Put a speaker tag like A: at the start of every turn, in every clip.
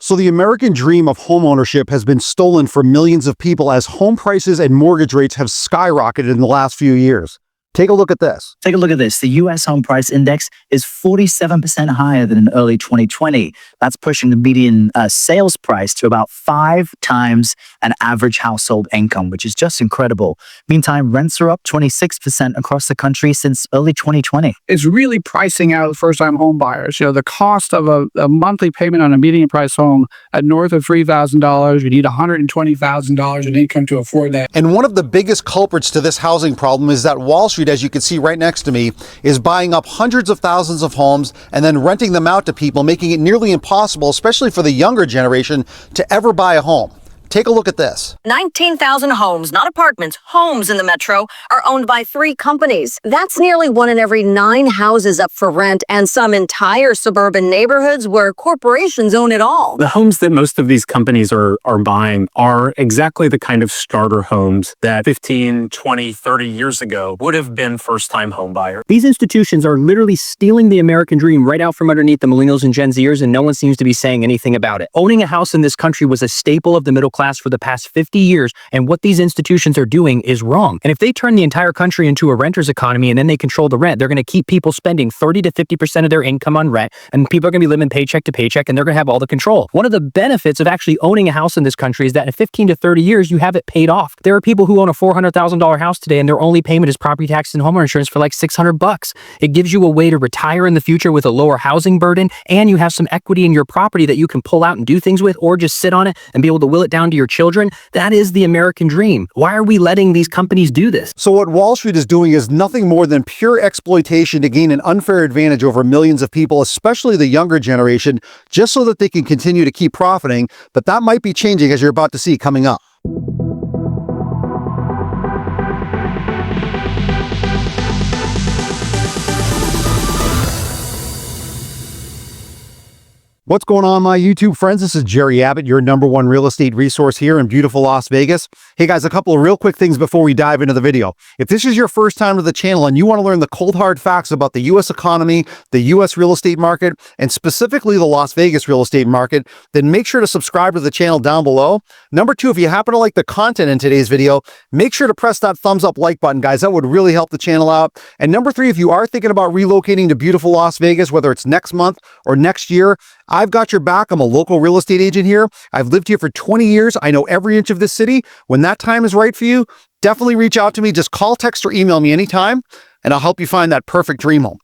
A: So the American dream of homeownership has been stolen from millions of people as home prices and mortgage rates have skyrocketed in the last few years. Take a look at this.
B: Take a look at this. The U.S. home price index is 47% higher than in early 2020. That's pushing the median sales price to about 5 times an average household income, which is just incredible. Meantime, rents are up 26% across the country since early 2020.
C: It's really pricing out first-time home buyers. The cost of a monthly payment on a median price home at north of $3,000, you need $120,000 in income to afford that.
A: And one of the biggest culprits to this housing problem is that Wall Street, as you can see right next to me, is buying up hundreds of thousands of homes and then renting them out to people, making it nearly impossible, especially for the younger generation, to ever buy a home. Take a look at this.
D: 19,000 homes, not apartments, homes in the metro, are owned by 3 companies. That's nearly 1 in every 9 houses up for rent, and some entire suburban neighborhoods where corporations own it all.
E: The homes that most of these companies are buying are exactly the kind of starter homes that 15, 20, 30 years ago would have been first-time home buyers.
F: These institutions are literally stealing the American dream right out from underneath the millennials and Gen Zers, and no one seems to be saying anything about it. Owning a house in this country was a staple of the middle class for the past 50 years, and what these institutions are doing is wrong. And if they turn the entire country into a renter's economy and then they control the rent, they're going to keep people spending 30 to 50% of their income on rent, and people are going to be living paycheck to paycheck, and they're going to have all the control. One of the benefits of actually owning a house in this country is that in 15 to 30 years, you have it paid off. There are people who own a $400,000 house today, and their only payment is property tax and homeowner insurance for like $600. It gives you a way to retire in the future with a lower housing burden, and you have some equity in your property that you can pull out and do things with, or just sit on it and be able to will it down to your children. That is the American dream. Why are we letting these companies do this?
A: So what Wall Street is doing is nothing more than pure exploitation to gain an unfair advantage over millions of people, especially the younger generation, just so that they can continue to keep profiting. But that might be changing, as you're about to see coming up. What's going on, my YouTube friends? This is Jerry Abbott, your #1 real estate resource here in beautiful Las Vegas. Hey guys, a couple of real quick things before we dive into the video. If this is your first time to the channel and you want to learn the cold hard facts about the U.S. economy, the U.S. real estate market, and specifically the Las Vegas real estate market, then make sure to subscribe to the channel down below. Number 2, if you happen to like the content in today's video, make sure to press that thumbs up like button, guys. That would really help the channel out. And number 3, if you are thinking about relocating to beautiful Las Vegas, whether it's next month or next year, I've got your back. I'm a local real estate agent here. I've lived here for 20 years. I know every inch of this city. When that time is right for you, definitely reach out to me. Just call, text, or email me anytime, and I'll help you find that perfect dream home.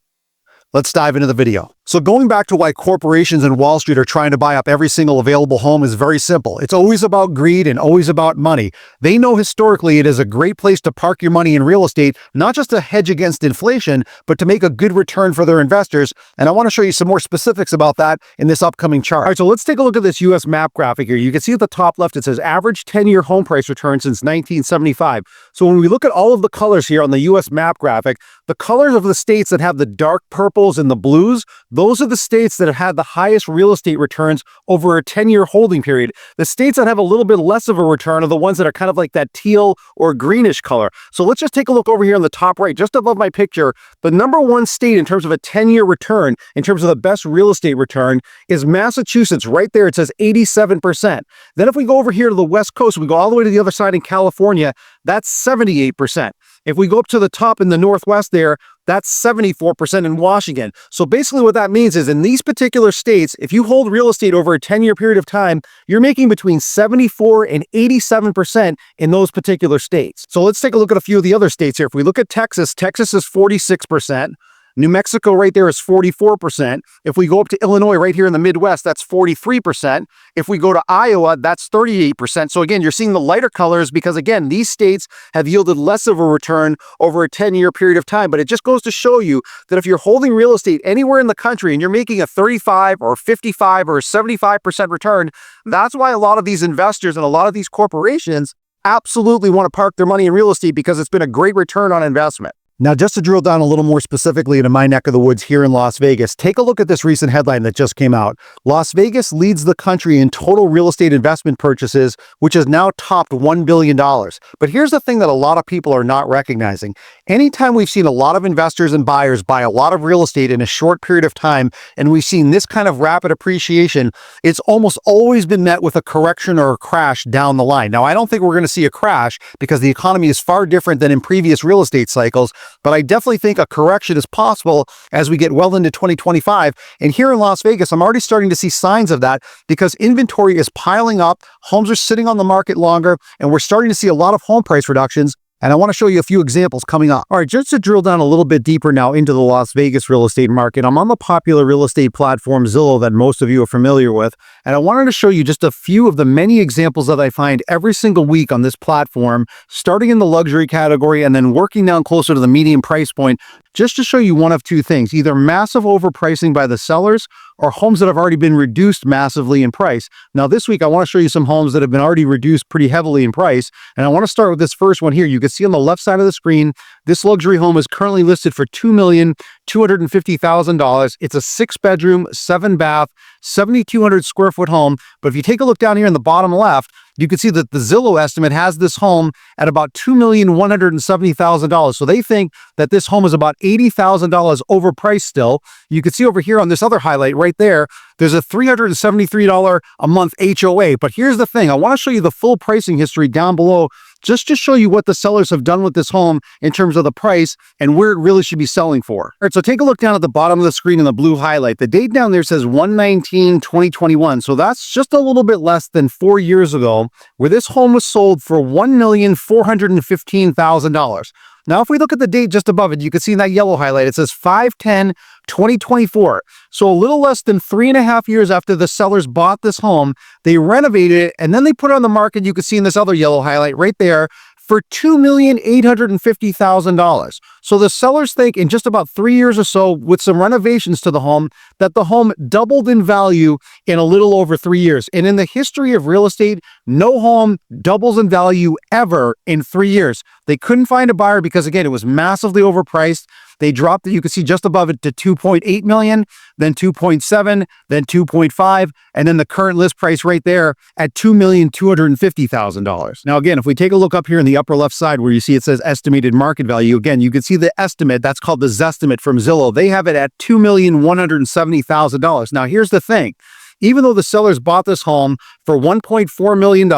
A: Let's dive into the video. So going back to why corporations and Wall Street are trying to buy up every single available home is very simple. It's always about greed and always about money. They know historically it is a great place to park your money in real estate, not just to hedge against inflation, but to make a good return for their investors. And I want to show you some more specifics about that in this upcoming chart. All right, so let's take a look at this U.S. map graphic here. You can see at the top left, it says average 10-year home price return since 1975. So when we look at all of the colors here on the U.S. map graphic, the colors of the states that have the dark purples and the blues, those are the states that have had the highest real estate returns over a 10-year holding period. The states that have a little bit less of a return are the ones that are kind of like that teal or greenish color. So let's just take a look over here on the top right, just above my picture. The #1 state in terms of a 10-year return, in terms of the best real estate return, is Massachusetts. Right there, it says 87%. Then if we go over here to the West Coast, we go all the way to the other side in California, that's 78%. If we go up to the top in the Northwest there, that's 74% in Washington. So basically what that means is in these particular states, if you hold real estate over a 10-year period of time, you're making between 74 and 87% in those particular states. So let's take a look at a few of the other states here. If we look at Texas, Texas is 46%. New Mexico right there is 44%. If we go up to Illinois right here in the Midwest, that's 43%. If we go to Iowa, that's 38%. So again, you're seeing the lighter colors because again, these states have yielded less of a return over a 10-year period of time. But it just goes to show you that if you're holding real estate anywhere in the country and you're making a 35 or 55 or 75% return, that's why a lot of these investors and a lot of these corporations absolutely want to park their money in real estate because it's been a great return on investment. Now, just to drill down a little more specifically into my neck of the woods here in Las Vegas, take a look at this recent headline that just came out. Las Vegas leads the country in total real estate investment purchases, which has now topped $1 billion. But here's the thing that a lot of people are not recognizing. Anytime we've seen a lot of investors and buyers buy a lot of real estate in a short period of time, and we've seen this kind of rapid appreciation, it's almost always been met with a correction or a crash down the line. Now, I don't think we're going to see a crash because the economy is far different than in previous real estate cycles, but I definitely think a correction is possible as we get well into 2025. And here in Las Vegas, I'm already starting to see signs of that because inventory is piling up, homes are sitting on the market longer, and we're starting to see a lot of home price reductions. And I want to show you a few examples coming up. All right, just to drill down a little bit deeper now into the Las Vegas real estate market, I'm on the popular real estate platform Zillow that most of you are familiar with. And I wanted to show you just a few of the many examples that I find every single week on this platform, starting in the luxury category and then working down closer to the medium price point, just to show you one of two things, either massive overpricing by the sellers or homes that have already been reduced massively in price. Now, this week, I want to show you some homes that have been already reduced pretty heavily in price. And I want to start with this first one here. You can see on the left side of the screen, this luxury home is currently listed for $2,250,000. It's a 6-bedroom, 7-bath, 7,200 square foot home. But if you take a look down here in the bottom left, you can see that the Zillow estimate has this home at about $2,170,000. So they think that this home is about $80,000 overpriced still. You can see over here on this other highlight right there, there's a $373 a month HOA. But here's the thing. I want to show you the full pricing history down below just to show you what the sellers have done with this home in terms of the price and where it really should be selling for. All right, so take a look down at the bottom of the screen in the blue highlight. The date down there says 1/19/2021. So that's just a little bit less than 4 years ago, where this home was sold for $1,415,000. Now, if we look at the date just above it, you can see in that yellow highlight, it says 5/10/2024. So a little less than 3.5 years after the sellers bought this home, they renovated it, and then they put it on the market. You can see in this other yellow highlight right there for $2,850,000. So the sellers think in just about 3 years or so, with some renovations to the home, that the home doubled in value in a little over 3 years. And in the history of real estate, no home doubles in value ever in 3 years. They couldn't find a buyer because, again, it was massively overpriced. They dropped it, you can see just above it, to 2.8 million, then 2.7, then 2.5, and then the current list price right there at $2,250,000. Now, again, if we take a look up here in the upper left side where you see it says estimated market value, again, you can see the estimate. That's called the Zestimate from Zillow. They have it at $2,170,000. Now, here's the thing. Even though the sellers bought this home for $1.4 million,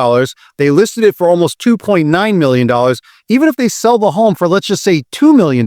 A: they listed it for almost $2.9 million. Even if they sell the home for, let's just say, $2 million,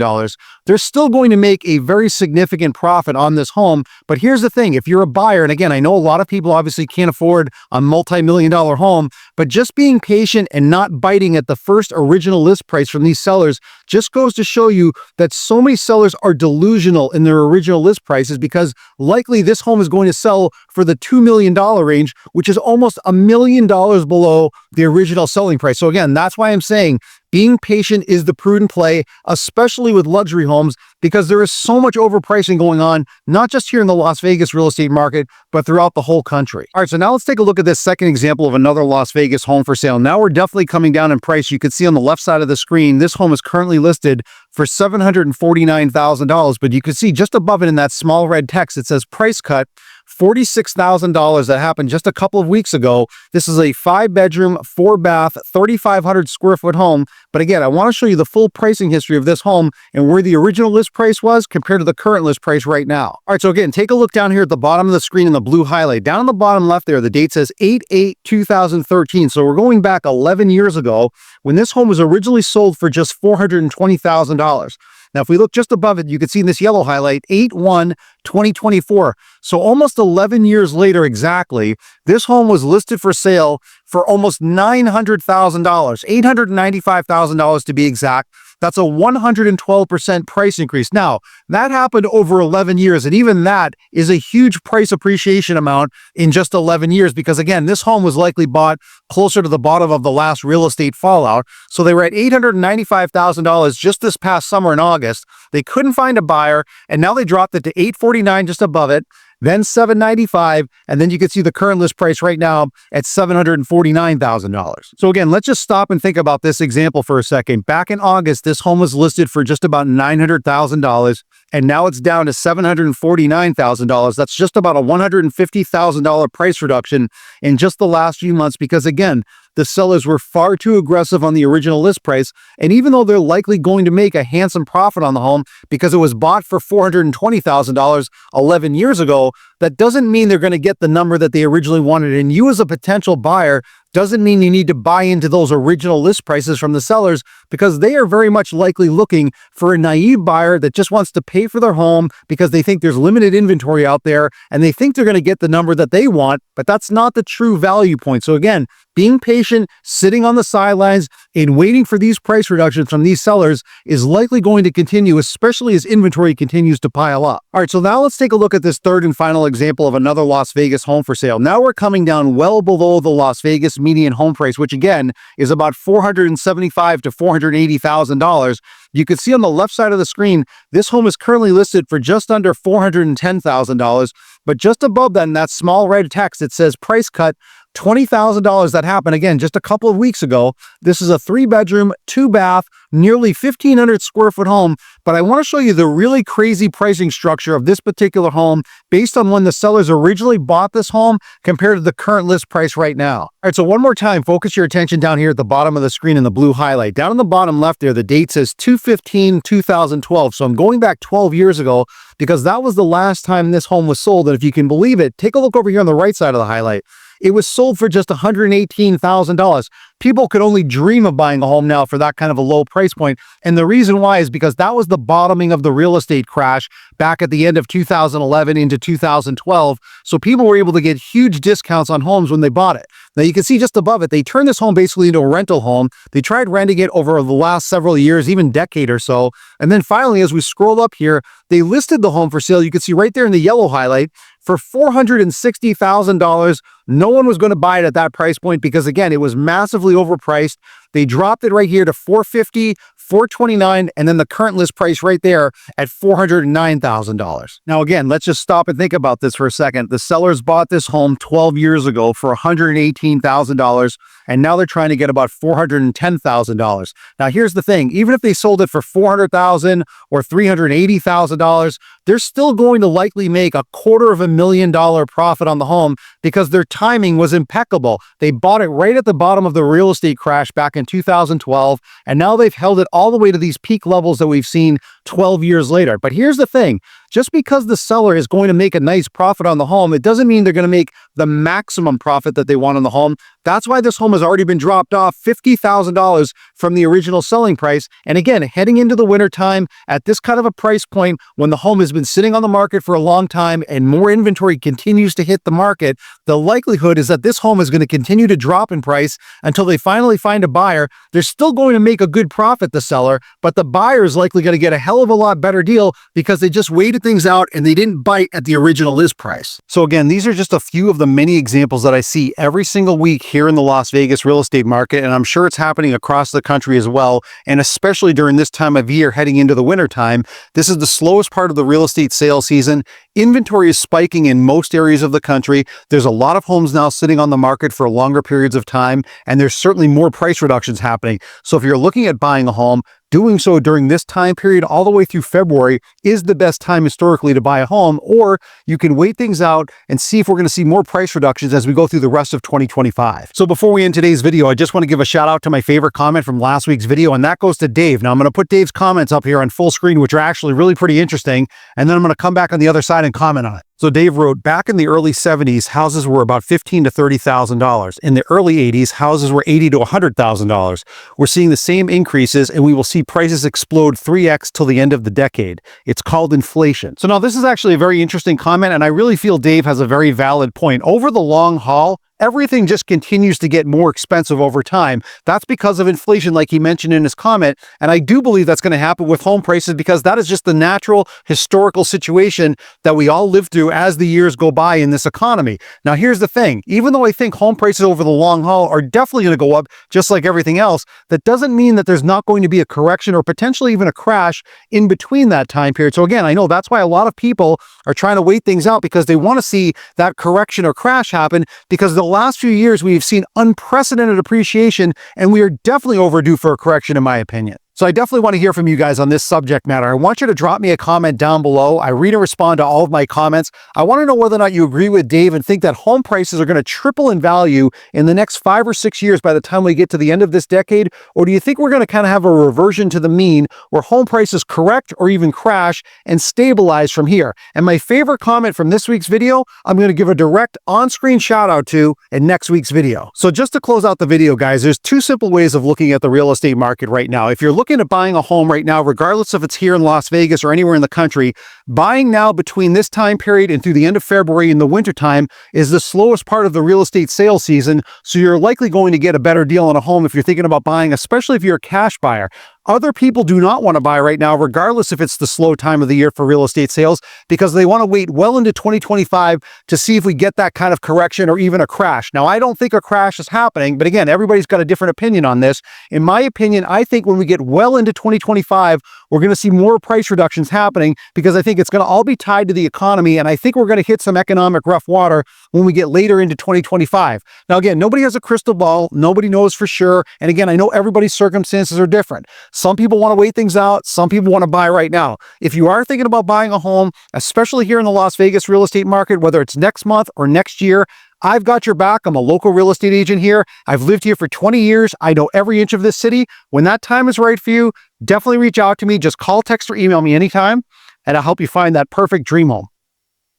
A: they're still going to make a very significant profit on this home. But here's the thing. If you're a buyer, and again, I know a lot of people obviously can't afford a multi-million-dollar home, but just being patient and not biting at the first original list price from these sellers just goes to show you that so many sellers are delusional in their original list prices, because likely this home is going to sell for the $2 million range, which is almost $1 million below the original selling price. So again, that's why I'm saying being patient is the prudent play, especially with luxury homes, because there is so much overpricing going on, not just here in the Las Vegas real estate market, but throughout the whole country. All right, so now let's take a look at this second example of another Las Vegas home for sale. Now we're definitely coming down in price. You can see on the left side of the screen, this home is currently listed for $749,000, but you can see just above it in that small red text, it says price cut, $46,000. That happened just a couple of weeks ago. This is a 5-bedroom, 4-bath, 3,500 square foot home. But again, I want to show you the full pricing history of this home and where the original list price was compared to the current list price right now. All right, so again, take a look down here at the bottom of the screen in the blue highlight. Down on the bottom left there, the date says 8/8/2013. So we're going back 11 years ago when this home was originally sold for just $420,000. Now, if we look just above it, you can see in this yellow highlight, 8/1/2024. So almost 11 years later exactly, this home was listed for sale for almost $900,000, $895,000 to be exact. That's a 112% price increase. Now, that happened over 11 years, and even that is a huge price appreciation amount in just 11 years, because again, this home was likely bought closer to the bottom of the last real estate fallout. So they were at $895,000 just this past summer in August. They couldn't find a buyer, and now they dropped it to $849 just above it. then $795,000, and then you can see the current list price right now at $749,000. So again, let's just stop and think about this example for a second. Back in August, this home was listed for just about $900,000, and now it's down to $749,000. That's just about a $150,000 price reduction in just the last few months because, again, the sellers were far too aggressive on the original list price, and even though they're likely going to make a handsome profit on the home because it was bought for $420,000 11 years ago, that doesn't mean they're going to get the number that they originally wanted. And you as a potential buyer doesn't mean you need to buy into those original list prices from the sellers because they are very much likely looking for a naive buyer that just wants to pay for their home because they think there's limited inventory out there and they think they're going to get the number that they want, but that's not the true value point. So again, being patient, sitting on the sidelines, and waiting for these price reductions from these sellers is likely going to continue, especially as inventory continues to pile up. All right, so now let's take a look at this third and final example of another Las Vegas home for sale. Now we're coming down well below the Las Vegas median home price, which again is about $475,000 to $480,000. You can see on the left side of the screen, this home is currently listed for just under $410,000, but just above that in that small red text, it says price cut $20,000. That happened again just a couple of weeks ago. This is a 3-bedroom, 2-bath, nearly 1,500 square foot home, but I want to show you the really crazy pricing structure of this particular home based on when the sellers originally bought this home compared to the current list price right now. All right, so one more time, focus your attention down here at the bottom of the screen in the blue highlight. Down in the bottom left there, the date says 2/15/2012. So I'm going back 12 years ago because that was the last time this home was sold. And if you can believe it, take a look over here on the right side of the highlight. It was sold for just $118,000. People could only dream of buying a home now for that kind of a low price point. And the reason why is because that was the bottoming of the real estate crash back at the end of 2011 into 2012. So people were able to get huge discounts on homes when they bought it. Now you can see just above it, they turned this home basically into a rental home. They tried renting it over the last several years, even decade or so. And then finally, as we scroll up here, they listed the home for sale. You can see right there in the yellow highlight for $460,000. No one was going to buy it at that price point because, again, it was massively overpriced. They dropped it right here to $450,000, $429,000, and then the current list price right there at $409,000. Now, again, let's just stop and think about this for a second. The sellers bought this home 12 years ago for $118,000, and now they're trying to get about $410,000. Now, here's the thing. Even if they sold it for $400,000 or $380,000, they're still going to likely make $250,000 profit on the home because their timing was impeccable. They bought it right at the bottom of the real estate crash back in 2012, and now they've held it all the way to these peak levels that we've seen 12 years later. But here's the thing. Just because the seller is going to make a nice profit on the home, it doesn't mean they're going to make the maximum profit that they want on the home. That's why this home has already been dropped off $50,000 from the original selling price. And again, heading into the wintertime at this kind of a price point, when the home has been sitting on the market for a long time and more inventory continues to hit the market, the likelihood is that this home is going to continue to drop in price until they finally find a buyer. They're still going to make a good profit, the seller, but the buyer is likely going to get a hell of a lot better deal because they just waited things out and they didn't bite at the original list price. So again, these are just a few of the many examples that I see every single week here in the Las Vegas real estate market, and I'm sure it's happening across the country as well, and especially during this time of year heading into the winter time. This is the slowest part of the real estate sales season. Inventory is spiking in most areas of the country. There's a lot of homes now sitting on the market for longer periods of time, and there's certainly more price reductions happening. So if you're looking at buying a home, doing so during this time period all the way through February is the best time historically to buy a home, or you can wait things out and see if we're going to see more price reductions as we go through the rest of 2025. So before we end today's video, I just want to give a shout out to my favorite comment from last week's video, and that goes to Dave. Now I'm going to put Dave's comments up here on full screen, which are actually really pretty interesting, and then I'm going to come back on the other side and comment on it. So Dave wrote, back in the early 70s, houses were about $15,000 to $30,000. In the early 80s, houses were $80,000 to $100,000. We're seeing the same increases, and we will see prices explode 3x till the end of the decade. It's called inflation. So now this is actually a very interesting comment, and I really feel Dave has a very valid point. Over the long haul, everything just continues to get more expensive over time. That's because of inflation, like he mentioned in his comment. And I do believe that's going to happen with home prices because that is just the natural historical situation that we all live through as the years go by in this economy. Now, here's the thing. Even though I think home prices over the long haul are definitely going to go up, just like everything else, that doesn't mean that there's not going to be a correction or potentially even a crash in between that time period. So again, I know that's why a lot of people are trying to wait things out because they want to see that correction or crash happen, because the last few years we've seen unprecedented appreciation and we are definitely overdue for a correction, in my opinion. So I definitely want to hear from you guys on this subject matter. I want you to drop me a comment down below. I read and respond to all of my comments. I want to know whether or not you agree with Dave and think that home prices are going to triple in value in the next 5 or 6 years by the time we get to the end of this decade, or do you think we're going to kind of have a reversion to the mean where home prices correct or even crash and stabilize from here? And my favorite comment from this week's video, I'm going to give a direct on-screen shout out to in next week's video. So just to close out the video, guys, there's 2 simple ways of looking at the real estate market right now. If you're looking at buying a home right now, regardless if it's here in Las Vegas or anywhere in the country, buying now between this time period and through the end of February in the wintertime is the slowest part of the real estate sales season. So you're likely going to get a better deal on a home if you're thinking about buying, especially if you're a cash buyer. Other people do not want to buy right now, regardless if it's the slow time of the year for real estate sales, because they want to wait well into 2025 to see if we get that kind of correction or even a crash. Now, I don't think a crash is happening, but again, everybody's got a different opinion on this. In my opinion, I think when we get well into 2025, we're going to see more price reductions happening because I think it's going to all be tied to the economy, and I think we're going to hit some economic rough water when we get later into 2025. Now, again, nobody has a crystal ball. Nobody knows for sure. And again, I know everybody's circumstances are different. Some people want to wait things out. Some people want to buy right now. If you are thinking about buying a home, especially here in the Las Vegas real estate market, whether it's next month or next year, I've got your back. I'm a local real estate agent here. I've lived here for 20 years. I know every inch of this city. When that time is right for you, definitely reach out to me. Just call, text, or email me anytime, and I'll help you find that perfect dream home.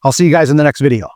A: I'll see you guys in the next video.